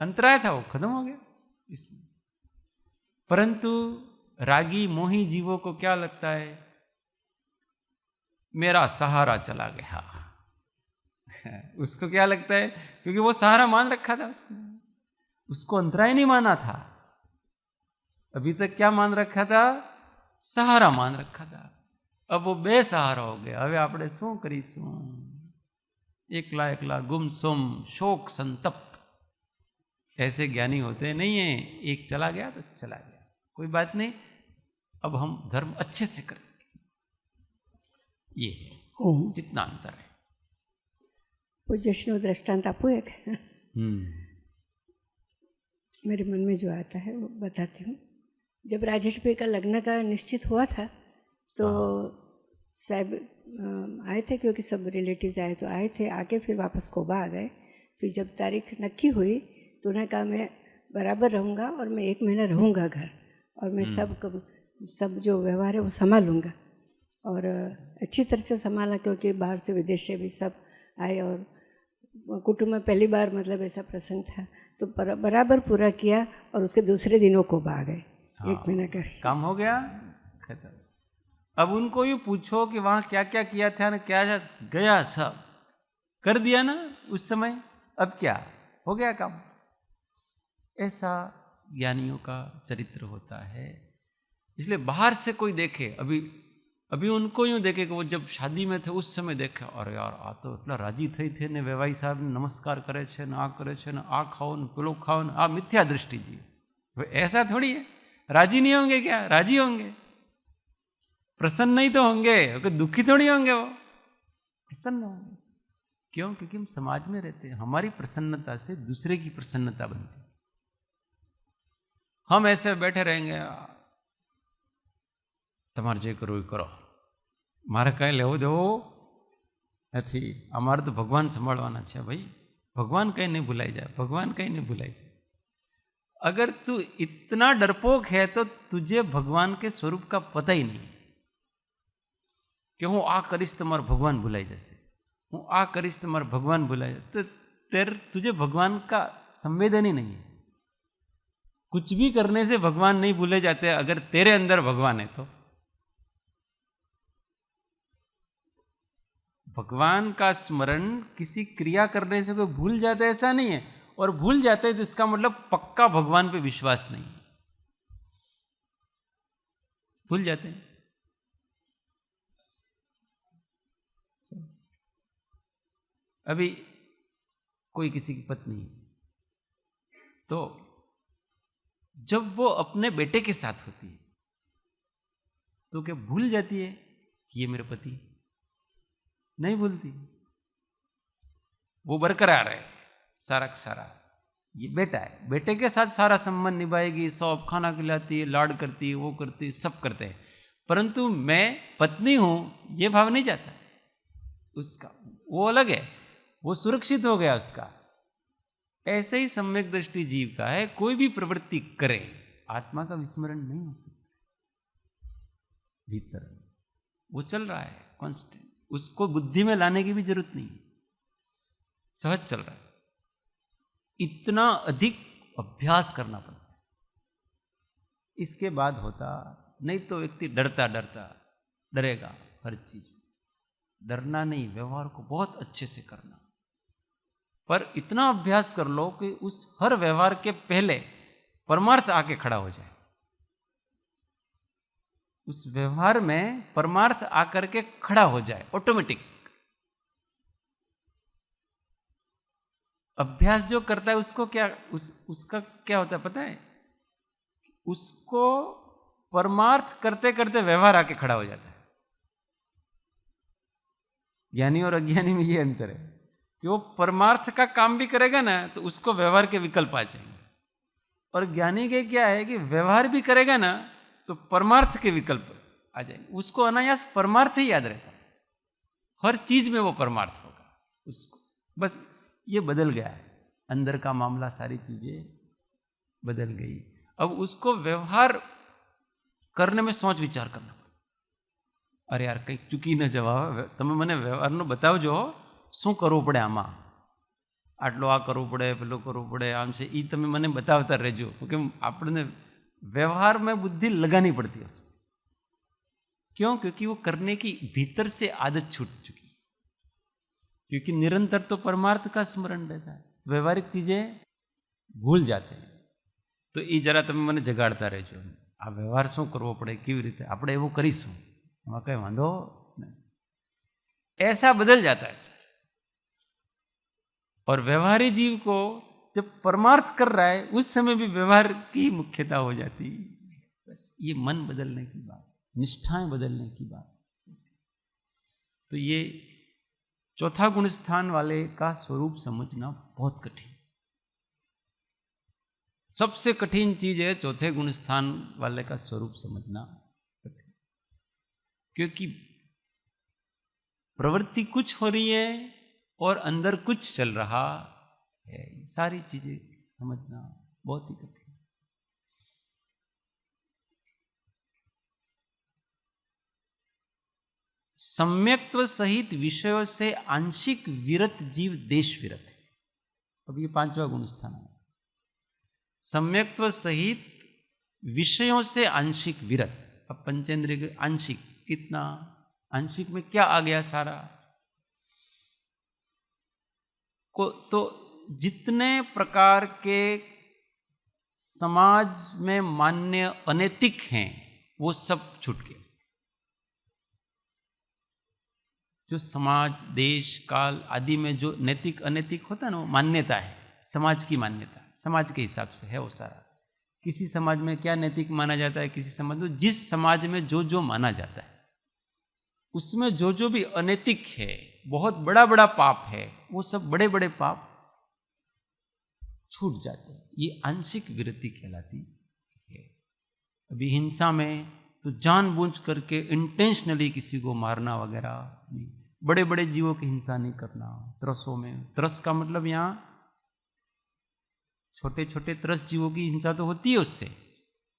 अंतराय था वो खत्म हो गया, इसमें। परंतु रागी मोही जीवों को क्या लगता है, मेरा सहारा चला गया। उसको क्या लगता है, क्योंकि वो सहारा मान रखा था उसने, उसको अंतराय नहीं माना था। अभी तक क्या मान रखा था, सहारा मान रखा था। अब वो बेसहारा हो गया। હવે આપણે શું કરીશું, એકલા એકલા गुमसुम शोक संतप्त। ऐसे ज्ञानी होते नहीं है, एक चला गया तो चला गया, कोई बात नहीं, अब हम धर्म अच्छे से करेंगे। ये कितना अंतर है। पूज्यश्री दृष्टांत आपको एक मेरे मन में जो आता है वो बताती हूँ। जब राजेश भाई का लग्न का निश्चित हुआ था तो साहब आए थे, क्योंकि सब रिलेटिव्स आए तो आए थे, आके फिर वापस कोबा आ गए। फिर जब तारीख नक्की हुई तो उन्होंने कहा मैं बराबर रहूँगा और मैं 1 महीना रहूँगा घर, और मैं सब जो व्यवहार है वो संभालूँगा। और अच्छी तरह से संभाला, क्योंकि बाहर से विदेश से भी सब आए और कुटुंब में पहली बार मतलब ऐसा प्रसंग था, तो बराबर पूरा किया। और उसके दूसरे दिन वो कोबा आ गए। 1 महीना कर काम हो गया, खत्म। अब उनको ये पूछो कि वहां क्या क्या किया था ना, क्या गया, सब कर दिया ना उस समय, अब क्या हो गया काम। ऐसा ज्ञानियों का चरित्र होता है। इसलिए बाहर से कोई देखे, अभी उनको यूं देखे कि वो जब शादी में थे उस समय देखे, अरे यार आ तो એટલા રાજી થઈ थे ने વેવાઈ સાહેબ ने नमस्कार करे छे ने, आ करे छे ने, आ खाओ ने, पेलो खाओ ने, आ मिथ्या दृष्टि जी। ऐसा थोड़ी है, राजी नहीं होंगे क्या, राजी होंगे, प्रसन्न नहीं तो होंगे, दुखी थोड़ी होंगे, वो प्रसन्न होंगे। क्यों, क्योंकि हम समाज में रहते हैं, हमारी प्रसन्नता से दूसरे की प्रसन्नता बनती है। हम ऐसे बैठे रहेंगे, તમારે જે કરવું એ કરો, મારે કાંઈ લેવું દેવું નથી, અમારે તો ભગવાન સંભાળવાના છે। ભાઈ ભગવાન કંઈ नहीं भुलाई जाए, भगवान कहीं नहीं भुलाई जाए। अगर तू इतना डरपोक है तो तुझे भगवान के स्वरूप का पता ही नहीं कि हूँ आ करीश तो मारा भगवान भुलाई जैसे, हूँ आ करीश तो मारा भगवान भुलाई जाए, तो तुझे भगवान का संवेदन ही नहीं है। कुछ भी करने से भगवान नहीं भूले जाते अगर तेरे अंदर भगवान है तो। भगवान का स्मरण किसी क्रिया करने से कोई भूल जाता है ऐसा नहीं है, और भूल जाते हैं तो इसका मतलब पक्का भगवान पे विश्वास नहीं है, भूल जाते हैं। अभी कोई किसी की पत्नी तो जब वो अपने बेटे के साथ होती है तो क्या भूल जाती है कि ये मेरे पति? नहीं भूलती, वो बरकरार है सारा का सारा, ये बेटा है, बेटे के साथ सारा संबंध निभाएगी, सब खाना खिलाती है, लाड करती है, वो करती है, सब करते हैं, परंतु मैं पत्नी हूं ये भाव नहीं जाता उसका, वो अलग है, वो सुरक्षित हो गया उसका। ऐसे ही सम्यक दृष्टि जीव का है, कोई भी प्रवृत्ति करे आत्मा का विस्मरण नहीं हो सकता, भीतर वो चल रहा है कांस्टेंट, उसको बुद्धि में लाने की भी जरूरत नहीं, सहज चल रहा है। इतना अधिक अभ्यास करना पड़ता है, इसके बाद होता, नहीं तो व्यक्ति डरता डरता डरेगा हर चीज। डरना नहीं, व्यवहार को बहुत अच्छे से करना, पर इतना अभ्यास कर लो कि उस हर व्यवहार के पहले परमार्थ आके खड़ा हो जाए, उस व्यवहार में परमार्थ आकर के खड़ा हो जाए ऑटोमेटिक। अभ्यास जो करता है उसको क्या उसका क्या होता है पता है? उसको परमार्थ करते करते व्यवहार आके खड़ा हो जाता है। ज्ञानी और अज्ञानी में ये अंतर है कि वो परमार्थ का काम भी करेगा ना तो उसको व्यवहार के विकल्प आ जाएंगे, और ज्ञानी के क्या है कि व्यवहार भी करेगा ना तो परमार्थ के विकल्प आ जाएंगे, उसको अनायास परमार्थ ही याद रहता है, हर चीज में वो परमार्थ होगा उसको। बस ये बदल गया है, अंदर का मामला, सारी चीजें बदल गई। अब उसको व्यवहार करने में सोच विचार करना, अरे यार कई चूकी न जवा, तमे मने व्यवहार नो बतावजो, શું કરવું પડે આમાં, આટલું આ કરવું પડે, પેલું કરવું પડે, આમ છે, એ તમે મને બતાવતા રહેજો, કેમ આપણને व्यवहार में बुद्धि लगानी पड़ती है उसमें। क्यों? क्योंकि वो करने की भीतर से आदत छूट चुकी है, क्योंकि निरंतर तो परमार्थ का स्मरण रहता है, व्यवहारिक चीजें भूल जाते हैं। तो ये जरा તમે મને જગાડતા રહેજો, આ વ્યવહાર શું કરવો પડે, કેવી રીતે આપણે એવું કરીશું, એમાં કઈ વાંધો નહીં, ऐसा बदल जाता है सर। और व्यवहारी जीव को जब परमार्थ कर रहा है उस समय भी व्यवहार की मुख्यता हो जाती है। बस ये मन बदलने की बात, निष्ठाएं बदलने की बात। तो ये चौथा गुण स्थान वाले का स्वरूप समझना बहुत कठिन, सबसे कठिन चीज है चौथे गुण स्थान वाले का स्वरूप समझना कठिन, क्योंकि प्रवृत्ति कुछ हो रही है और अंदर कुछ चल रहा है, सारी चीजें समझना बहुत ही कठिन। सम्यक्त्व सहित विषयों से आंशिक विरत जीव देश विरत है। अब ये पांचवा गुण स्थान है, सम्यक्त्व सहित विषयों से आंशिक विरत। अब पंचेंद्रिय के आंशिक कितना, आंशिक में क्या आ गया सारा को, तो जितने प्रकार के समाज में मान्य अनैतिक हैं वो सब छूट गए। जो समाज, देश, काल आदि में जो नैतिक अनैतिक होता है ना, वो मान्यता है, समाज की मान्यता, समाज के हिसाब से है वो सारा। किसी समाज में क्या नैतिक माना जाता है, किसी समाज में, जिस समाज में जो जो माना जाता है उसमें जो जो भी अनैतिक है, बहुत बड़ा बड़ा पाप है, वो सब बड़े बड़े पाप छूट जाते हैं। ये आंशिक विरति कहलाती है। अभी हिंसा में तो जानबूझ करके इंटेंशनली किसी को मारना वगैरह नहीं, बड़े बड़े जीवों की हिंसा नहीं करना। त्रसों में, त्रस का मतलब यहाँ छोटे छोटे त्रस जीवों की हिंसा तो होती है उससे,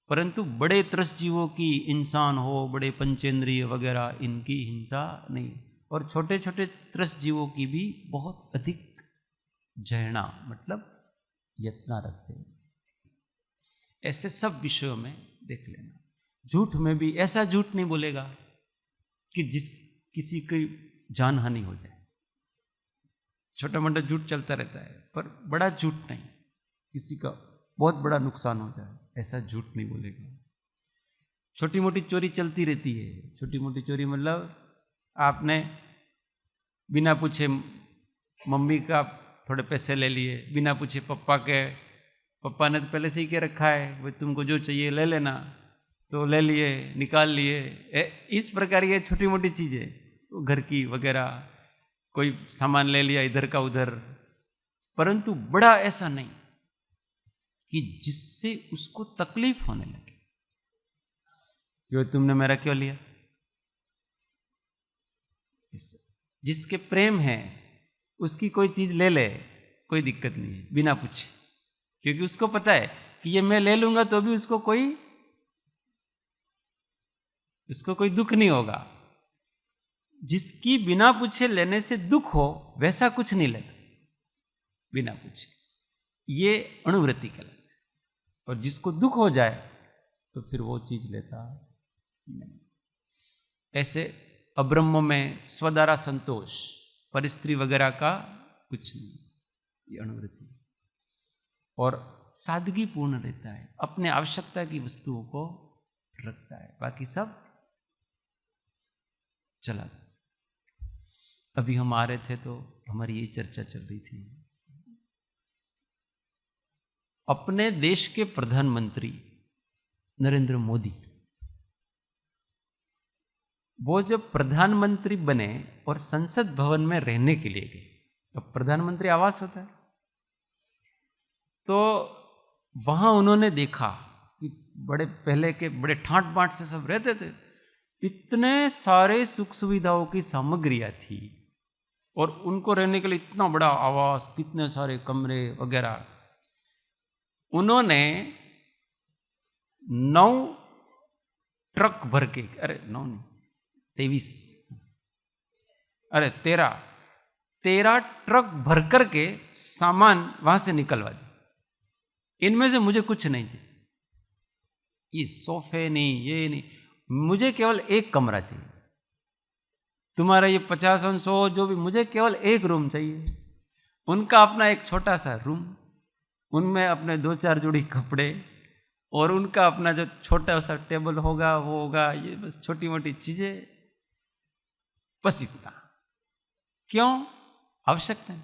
परंतु बड़े त्रस जीवों की, इंसान हो, बड़े पंचेंद्रिय वगैरह, इनकी हिंसा नहीं। और छोटे छोटे त्रस जीवों की भी बहुत अधिक जयना, मतलब यत्न रखते हैं। ऐसे सब विषयों में देख लेना। झूठ में भी ऐसा झूठ नहीं बोलेगा कि जिस किसी की जान हानि हो जाए। छोटा मोटा झूठ चलता रहता है, पर बड़ा झूठ नहीं, किसी का बहुत बड़ा नुकसान हो जाए, ऐसा झूठ नहीं बोलेगा। छोटी मोटी चोरी चलती रहती है। छोटी मोटी चोरी मतलब आपने बिना पूछे मम्मी का थोड़े पैसे ले लिए, बिना पूछे पप्पा ने तो पहले से ही कह रखा है भाई तुमको जो चाहिए ले लेना, तो ले लिए, निकाल लिए। इस प्रकार ये छोटी मोटी चीज़ें, घर की वगैरह, कोई सामान ले लिया इधर का उधर, परंतु बड़ा ऐसा नहीं कि जिससे उसको तकलीफ होने लगे। क्यों तुमने मेरा क्यों लिया? जिसके प्रेम है उसकी कोई चीज ले ले, कोई दिक्कत नहीं है, बिना पूछे, क्योंकि उसको पता है कि ये मैं ले लूंगा तो भी उसको कोई दुख नहीं होगा। जिसकी बिना पूछे लेने से दुख हो वैसा कुछ नहीं लेता बिना पूछे, ये अणुवृत्ति कहलाता है। और जिसको दुख हो जाए तो फिर वो चीज लेता नहीं। ऐसे अब्रह्म में स्वद्वारा संतोष, परिस्त्री वगैरह का कुछ नहीं, ये अणुवृत्ति। और सादगी पूर्ण रहता है, अपने आवश्यकता की वस्तुओं को रखता है, बाकी सब चला। अभी हम आ रहे थे तो हमारी ये चर्चा चल रही थी। अपने देश के प्रधानमंत्री नरेंद्र मोदी, वो जब प्रधानमंत्री बने और संसद भवन में रहने के लिए गए, अब प्रधानमंत्री आवास होता है, तो वहां उन्होंने देखा कि बड़े पहले के बड़े ठाट बाट से सब रहते थे, इतने सारे सुख सुविधाओं की सामग्रियां थी और उनको रहने के लिए इतना बड़ा आवास, कितने सारे कमरे वगैरह। उन्होंने 9 ट्रक भर के, अरे 9 नहीं 23, अरे 13 13 ट्रक भर करके सामान वहां से निकलवा दी। इनमें से मुझे कुछ नहीं चाहिए, ये सोफे नहीं, ये नहीं, मुझे केवल एक कमरा चाहिए। तुम्हारा ये 50 100 जो भी, मुझे केवल एक रूम चाहिए। उनका अपना एक छोटा सा रूम, उनमें अपने 2-4 जोड़ी कपड़े, और उनका अपना जो छोटा सा टेबल होगा वो होगा, ये बस छोटी मोटी चीजें, बस इतना। क्यों? आवश्यकता है।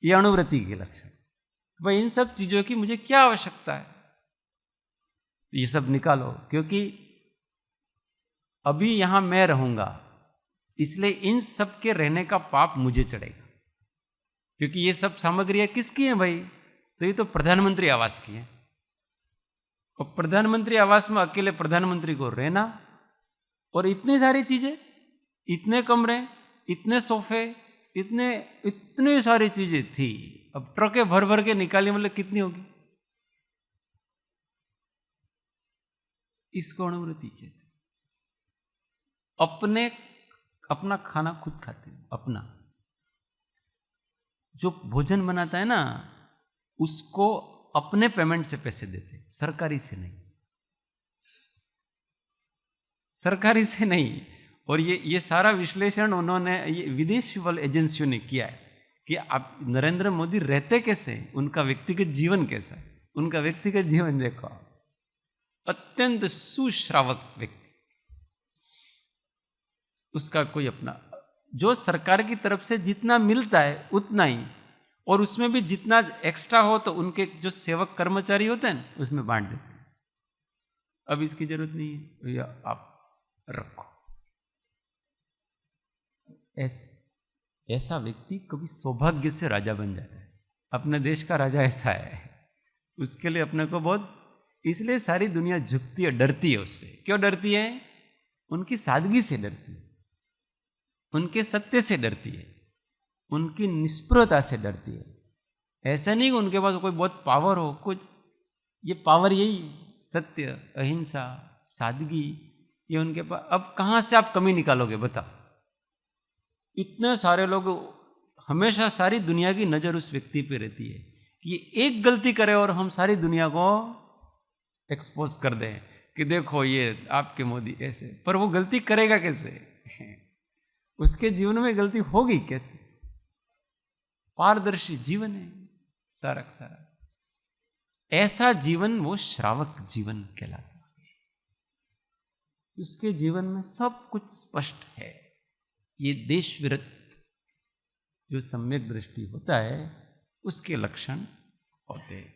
ये अणुव्रति के लक्षण। भाई इन सब चीजों की मुझे क्या आवश्यकता है, ये सब निकालो, क्योंकि अभी यहां मैं रहूंगा, इसलिए इन सब के रहने का पाप मुझे चढ़ेगा। क्योंकि ये सब सामग्रियां किसकी हैं भाई? तो ये तो प्रधानमंत्री आवास की है। और प्रधानमंत्री आवास में अकेले प्रधानमंत्री को रहना, और इतनी सारी चीजें, इतने कमरे, इतने सोफे, इतनी सारी चीजें थी। अब ट्रकें भर भर के निकाली, मतलब कितनी होगी? इसको अणुव्रति कहते। अपना खाना खुद खाते हैं। अपना जो भोजन बनाता है ना, उसको अपने पेमेंट से पैसे देते, सरकारी से नहीं, सरकारी से नहीं। और ये सारा विश्लेषण उन्होंने, ये विदेशी वाले एजेंसियों ने किया है कि आप नरेंद्र मोदी रहते कैसे, उनका व्यक्तिगत जीवन कैसा है। उनका व्यक्तिगत जीवन देखो, अत्यंत सुश्रावक व्यक्ति, उसका कोई अपना, जो सरकार की तरफ से जितना मिलता है उतना ही, और उसमें भी जितना एक्स्ट्रा हो तो उनके जो सेवक कर्मचारी होते हैं उसमें बांट देते हैं। अब इसकी जरूरत नहीं है, भैया आप रखो। ऐसा व्यक्ति कभी सौभाग्य से राजा बन जाता है। अपने देश का राजा ऐसा है, उसके लिए अपने को बहुत, इसलिए सारी दुनिया झुकती है, डरती है उससे। क्यों डरती है? उनकी सादगी से डरती है, उनके सत्य से डरती है, उनकी निष्प्रता से डरती है। ऐसा नहीं कि उनके पास कोई बहुत पावर हो, कुछ, ये पावर यही सत्य, अहिंसा, सादगी, ये उनके पास। अब कहां से आप कमी निकालोगे बताओ? इतने सारे लोग, हमेशा सारी दुनिया की नजर उस व्यक्ति पे रहती है कि ये एक गलती करे और हम सारी दुनिया को एक्सपोज कर दें कि देखो ये आपके मोदी ऐसे। पर वो गलती करेगा कैसे? उसके जीवन में गलती होगी कैसे? पारदर्शी जीवन है सारा का सारा। ऐसा जीवन वो श्रावक जीवन कहलाता है। उसके जीवन में सब कुछ स्पष्ट है। ये देश विरत जो सम्यक दृष्टि होता है, उसके लक्षण होते हैं।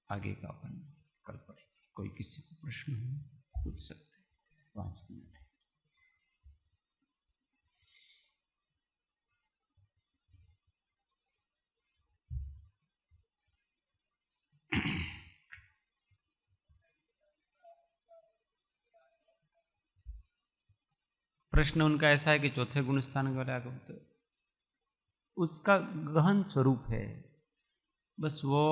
आगे का अपन कल पढ़ेंगे। कोई किसी को प्रश्न हो पूछ सकते हैं। 5 मिनट। प्रश्न उनका ऐसा है कि चौथे गुण स्थान के बारे में, तो उसका गहन स्वरूप है, बस वो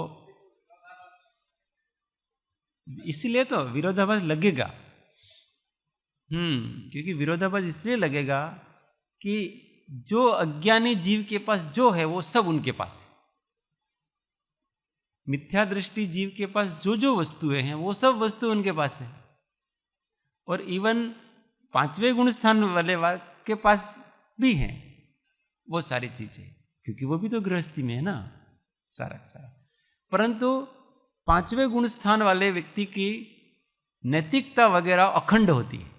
इसलिए तो विरोधाभास लगेगा। क्योंकि विरोधाभास इसलिए लगेगा कि जो अज्ञानी जीव के पास जो है वो सब उनके पास है। मिथ्या दृष्टि जीव के पास जो जो वस्तुएं हैं वो सब वस्तु उनके पास है। और इवन 5वें गुण स्थान वाले के पास भी हैं वो सारी चीजें, क्योंकि वो भी तो गृहस्थी में है ना सारा सारा। परंतु 5वें गुण स्थान वाले व्यक्ति की नैतिकता वगैरह अखंड होती है।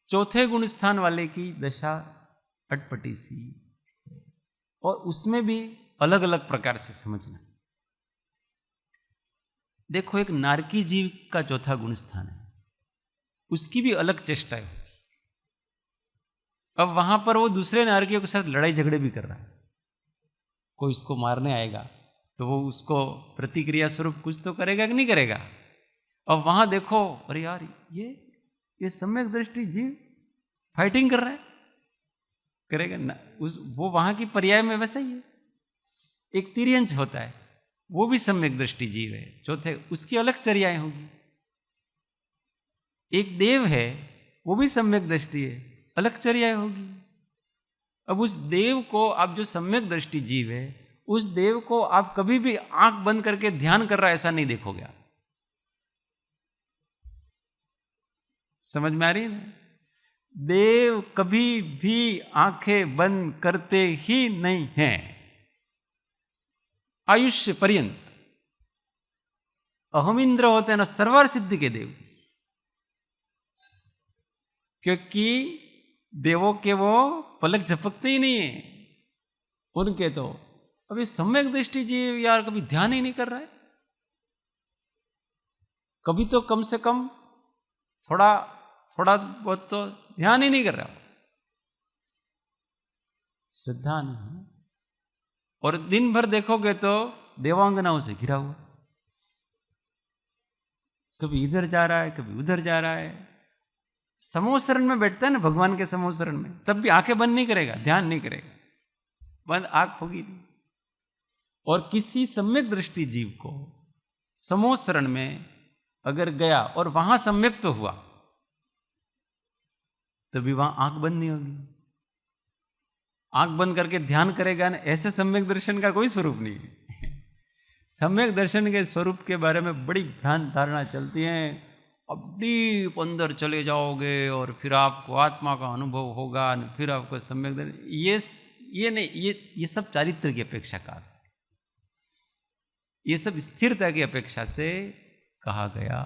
चौथे गुण स्थान वाले की दशा अटपटी सी, और उसमें भी अलग अलग प्रकार से समझना। देखो, एक नारकी जीव का चौथा गुण स्थान है, उसकी भी अलग चेष्टाएं होगी। अब वहां पर वो दूसरे नारकियों के साथ लड़ाई झगड़े भी कर रहा है। कोई उसको मारने आएगा तो वो उसको प्रतिक्रिया स्वरूप कुछ तो करेगा कि नहीं करेगा। अब वहां देखो, अरे यार ये सम्यक दृष्टि जीव फाइटिंग कर रहा है, करेगा ना। वो वहां की पर्याय में वैसा ही है। एक तिर्यंश होता है, वो भी सम्यक दृष्टि जीव है, चौथे उसकी अलग चर्याएं होगी। एक देव है, वो भी सम्यक दृष्टि है, अलग चर्या होगी। अब उस देव को, आप जो सम्यक दृष्टि जीव है, उस देव को आप कभी भी आंख बंद करके ध्यान कर रहा है ऐसा नहीं देखोगे आप। समझ में आ रही है ना? देव कभी भी आंखें बंद करते ही नहीं हैं आयुष्य पर्यंत। अहम इंद्र होते हैं ना सर्वार सिद्धि के देव, क्योंकि देवों के वो पलक झपकते ही नहीं है उनके। तो अभी सम्यक दृष्टि जीव यार कभी ध्यान ही नहीं कर रहा है, कभी तो कम से कम थोड़ा बहुत तो ध्यान ही नहीं कर रहा, श्रद्धा नहीं है। और दिन भर देखोगे तो देवांगनाओं से घिरा हुआ, कभी इधर जा रहा है कभी उधर जा रहा है। समोसरण में बैठता है ना भगवान के समोसरण में, तब भी आंखें बंद नहीं करेगा, ध्यान नहीं करेगा, बंद आंख होगी नहीं। और किसी सम्यक दृष्टि जीव को समोसरण में अगर गया और वहां सम्यक तो हुआ, तभी वहां आंख बंद नहीं होगी। आंख बंद करके ध्यान करेगा ना, ऐसे सम्यक दर्शन का कोई स्वरूप नहीं है। सम्यक दर्शन के स्वरूप के बारे में बड़ी भ्रांत धारणा चलती है। अब डीप अंदर चले जाओगे और फिर आपको आत्मा का अनुभव होगा, फिर आपको सम्यक दर्शन। ये नहीं, ये सब चारित्र की अपेक्षा का, ये सब स्थिरता की अपेक्षा से कहा गया।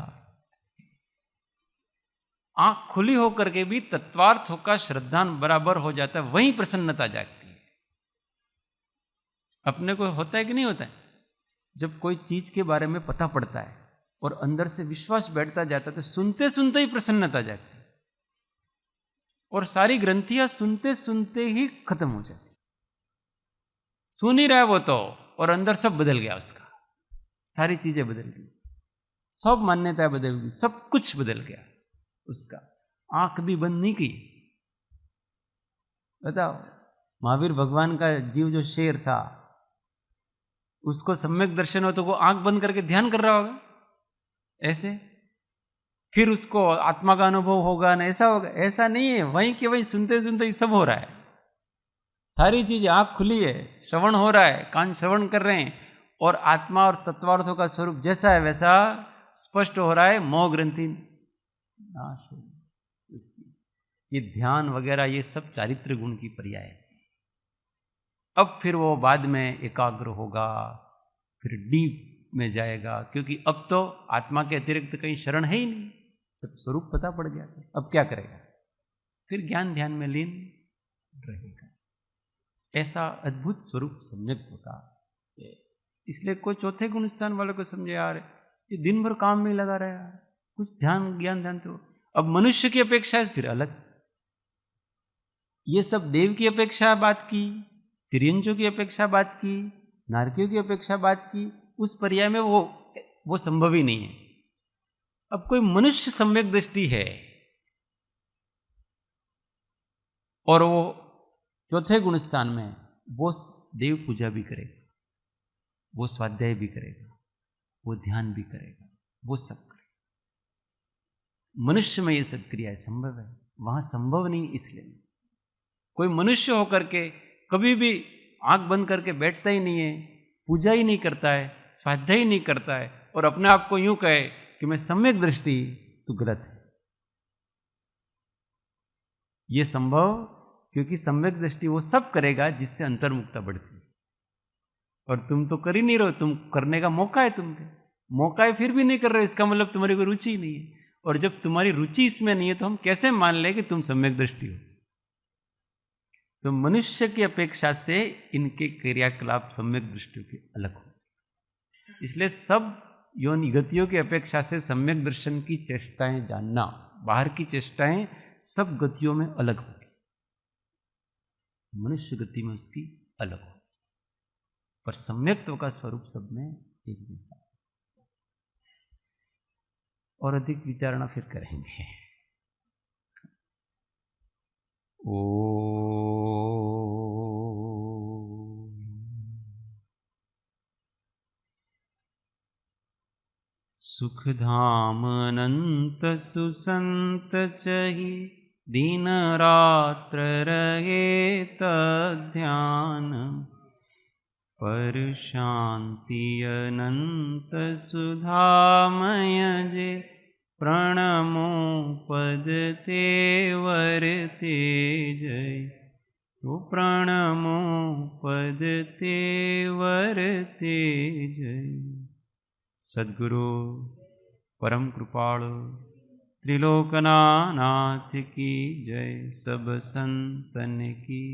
आंख खुली होकर के भी तत्वार्थों का श्रद्धान बराबर हो जाता है, वहीं प्रसन्नता जागती है। अपने को होता है कि नहीं होता है? जब कोई चीज के बारे में पता पड़ता है और अंदर से विश्वास बैठता जाता है, तो सुनते सुनते ही प्रसन्नता जागती है और सारी ग्रंथियां सुनते सुनते ही खत्म हो जाती। सुन ही रहा है वो तो, और अंदर सब बदल गया उसका, सारी चीजें बदल गई, सब मान्यताएं बदल गई, सब कुछ बदल गया उसका। आंख भी बंद नहीं की। बताओ, महावीर भगवान का जीव जो शेर था, उसको सम्यक दर्शन हो तो वो आंख बंद करके ध्यान कर रहा होगा ऐसे, फिर उसको आत्मा का अनुभव होगा ना, ऐसा होगा? ऐसा नहीं है, वहीं के वहीं सुनते सुनते ही सब हो रहा है। सारी चीजें, आंख खुली है, श्रवण हो रहा है, कान श्रवण कर रहे हैं, और आत्मा और तत्वार्थों का स्वरूप जैसा है वैसा स्पष्ट हो रहा है। मोह ग्रंथि नाश हो उसकी। ये ध्यान वगैरह ये सब चारित्र गुण की पर्याय है। अब फिर वो बाद में एकाग्र होगा, फिर डीप में जाएगा, क्योंकि अब तो आत्मा के अतिरिक्त कहीं शरण है ही नहीं, जब स्वरूप पता पड़ गया तो अब क्या करेगा? फिर ज्ञान ध्यान में लीन रहेगा। ऐसा अद्भुत स्वरूप सम्यक्त्व का। इसलिए कोई चौथे गुण स्थान वाले को समझे यार ये दिन भर काम में लगा रहा है, कुछ ध्यान ज्ञान ध्यान तो। अब मनुष्य की अपेक्षा है फिर अलग। ये सब देव की अपेक्षा बात की, तिर्यंचों की अपेक्षा बात की, नारकियों की अपेक्षा बात की, उस पर्याय में वो संभव ही नहीं है। अब कोई मनुष्य सम्यक दृष्टि है और वो चौथे गुण स्थान में, वो देव पूजा भी करेगा, वो स्वाध्याय भी करेगा, वो ध्यान भी करेगा, वो सब करेगा। मनुष्य में ये सब क्रियाएं संभव है, वहां संभव नहीं। इसलिए कोई मनुष्य होकर के कभी भी आंख बंद करके बैठता ही नहीं है, पूजा ही नहीं करता है, स्वाध्याय ही नहीं करता है, और अपने आप को यूं कहे कि मैं सम्यक दृष्टि, तो गलत है। ये संभव, क्योंकि सम्यक दृष्टि वो सब करेगा जिससे अंतर्मुखता बढ़ती है, और तुम तो कर ही नहीं रहे हो। तुम करने का मौका है, तुमको मौका है फिर भी नहीं कर रहे हो, इसका मतलब तुम्हारी कोई रुचि नहीं है। और जब तुम्हारी रुचि इसमें नहीं है तो हम कैसे मान ले कि तुम सम्यक दृष्टि हो? तो मनुष्य की अपेक्षा से इनके क्रियाकलाप सम्यक दृष्टि के अलग हो। इसलिए सब योनि गतियों की अपेक्षा से सम्यक दर्शन की चेष्टाएं जानना, बाहर की चेष्टाएं सब गतियों में अलग होगी, मनुष्य गति में उसकी अलग होगी, पर सम्यक्त्व का स्वरूप सब में एक जैसा। और अधिक विचारणा फिर करेंगे। सुखधाम अनंत सुसंत चहि दिन रात्र रहे तध्यान पर शांति अनंत सुधामय जे प्रणमो पद ते वरते जय तो प्रणमो पद ते वरते जय। सद्गुरु परम कृपाळु त्रिलोकनाथ की जय। सब संतन की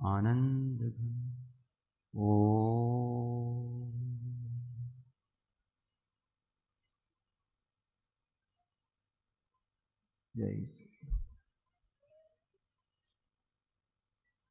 आनंद घन। ओम। जय श्री